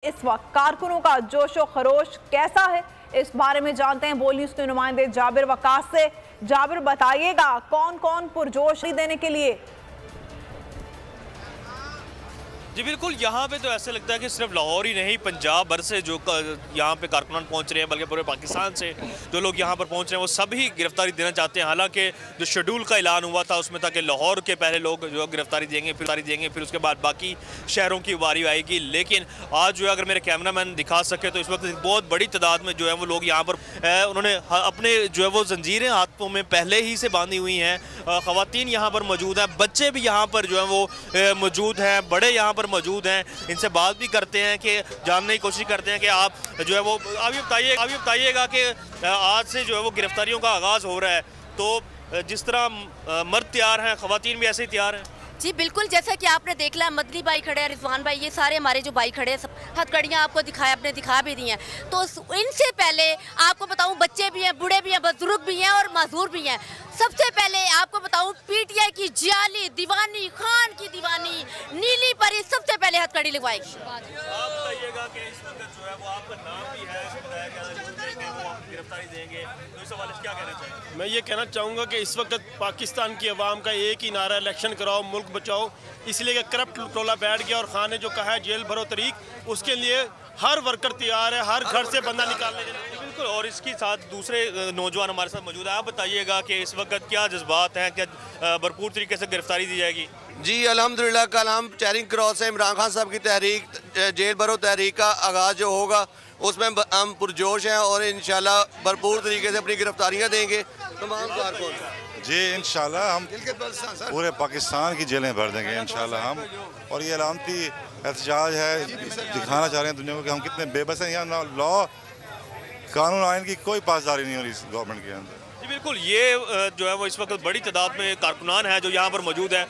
इस वक्त कारकुनों का जोशो खरोश कैसा है, इस बारे में जानते हैं बोल न्यूज के नुमाइंदे जाबिर वकास से। जाबिर, बताइएगा कौन कौन पुरजोश देने के लिए? जी बिल्कुल, यहाँ पे तो ऐसा लगता है कि सिर्फ लाहौर ही नहीं, पंजाब भर से जो यहाँ पे कारकुनान पहुँच रहे हैं, बल्कि पूरे पाकिस्तान से जो लोग यहाँ पर पहुँच रहे हैं वो सभी गिरफ्तारी देना चाहते हैं। हालांकि जो शेड्यूल का ऐलान हुआ था उसमें था कि लाहौर के पहले लोग जो गिरफ्तारी देंगे, फिर उसके बाद बाकी शहरों की बारी आएगी। लेकिन आज जो है, अगर मेरे कैमरामैन दिखा सके तो इस वक्त बहुत बड़ी तादाद में जो है वो लोग यहाँ पर उन्होंने अपने जो है वो जंजीरें हाथों में पहले ही से बांधी हुई हैं। ख़वातीन यहाँ पर मौजूद हैं, बच्चे भी यहाँ पर जो है वो मौजूद हैं, बड़े यहाँ पर मौजूद हैं। इनसे बात भी करते हैं कि जानने की कोशिश करते हैं कि आप जो है वो अभी बताइएगा कि आज से जो है वो गिरफ्तारियों का आगाज़ हो रहा है, तो जिस तरह मर्द तैयार हैं, ख़वातीन भी ऐसे ही तैयार हैं? जी बिल्कुल, जैसा कि आपने देख लिया, मदनी भाई खड़े हैं, रिजवान भाई, ये सारे हमारे जो भाई खड़े हैं, हथकड़ियाँ आपको आपने दिखा भी दी हैं। तो इनसे पहले आपको बताऊं, बच्चे भी हैं, बूढ़े भी हैं, बुजुर्ग भी हैं और माजूर भी हैं। सबसे पहले आपको बताऊं, पीटीआई की जियाली दीवानी, खान की दीवानी, नीली परी सबसे पहले हथकड़ी लगवाएगी। आप बताइएगा कि इस वक्त जो है वो आपका नाम भी है, गिरफ्तारी देंगे, तो इस हवाले से क्या कहना चाहिए? मैं ये कहना चाहूँगा कि इस वक्त पाकिस्तान की अवाम का एक ही नारा, इलेक्शन कराओ, मुल्क बचाओ। इसलिए कि करप्ट टोला बैठ गया और खान ने जो कहा है जेल भरो तरीक, उसके लिए हर वर्कर तैयार है, हर घर से बंदा निकालने के लिए। बिल्कुल, और इसके साथ दूसरे नौजवान हमारे साथ मौजूद है। आप बताइएगा कि इस वक्त क्या जज्बात हैं, क्या भरपूर तरीके से गिरफ्तारी दी जाएगी? जी अल्हम्दुलिल्लाह, कल हम चैरिंग क्रॉस से इमरान खान साहब की तहरीक जेल भरो तहरीक का आगाज़ जो होगा उसमें हम पुरजोश हैं और इंशाल्लाह भरपूर तरीके से अपनी गिरफ्तारियाँ देंगे तमाम कारकुन। जी इंशाल्लाह हम पूरे पाकिस्तान की जेलें भर देंगे इंशाल्लाह हम। और ये अलामती एहतजाज है, दिखाना चाह रहे हैं दुनिया को कि हम कितने बेबस हैं। यहाँ ना लॉ, कानून आइन की कोई पासदारी नहीं हो रही इस गवर्नमेंट के अंदर। जी बिल्कुल, ये जो है वो इस वक्त बड़ी तादाद में कारकुनान है जो यहाँ पर मौजूद है।